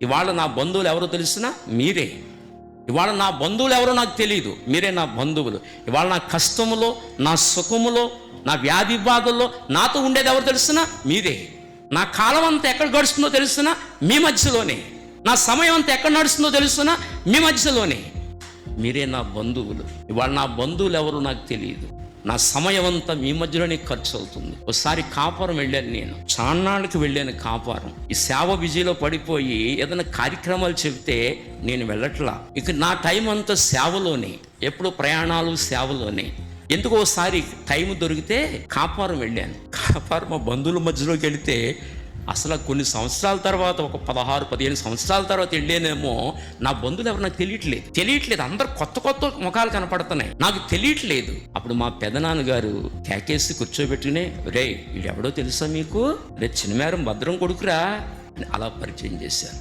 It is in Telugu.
ఇవాళ నా బంధువులు ఎవరో తెలుసునా? మీరే. ఇవాళ నా బంధువులు ఎవరో నాకు తెలియదు, మీరే నా బంధువులు. ఇవాళ నా కష్టములో, నా సుఖములో, నా వ్యాధి బాధల్లో నాతో ఉండేది ఎవరు తెలుసునా? మీరే. నా కాలం అంతా ఎక్కడ గడుస్తుందో తెలుసునా? మీ మధ్యలోనే. నా సమయం అంతా ఎక్కడ నడుస్తుందో తెలుసునా? మీ మధ్యలోనే. మీరే నా బంధువులు. ఇవాళ నా బంధువులు ఎవరు నాకు తెలియదు. నా సమయం అంతా మీ మధ్యలోనే ఖర్చు అవుతుంది. ఒకసారి కాపురం వెళ్ళాను, నేను చాన్నాళ్ళకి వెళ్ళాను కాపురం. ఈ సేవ బిజీలో పడిపోయి ఏదైనా కార్యక్రమాలు చెబితే నేను వెళ్ళట్లా. ఇక నా టైం అంతా సేవలోనే, ఎప్పుడు ప్రయాణాలు సేవలోనే. ఎందుకు ఒకసారి టైం దొరికితే కాపురం వెళ్ళాను. కాపురం మా బంధువుల మధ్యలోకి వెళితే అసలు కొన్ని సంవత్సరాల తర్వాత, ఒక 16-15 సంవత్సరాల తర్వాత వెళ్ళేనేమో నా బంధువులు ఎవరు నాకు తెలియట్లేదు. అందరు కొత్త ముఖాలు కనపడుతున్నాయి, నాకు తెలియట్లేదు. అప్పుడు మా పెదనాన్నగారు కేకేసి కూర్చోబెట్టుకునే, రే వీడు ఎవడో తెలుసా మీకు? రే చిన్నమేరం భద్రం కొడుకురా, అలా పరిచయం చేశారు.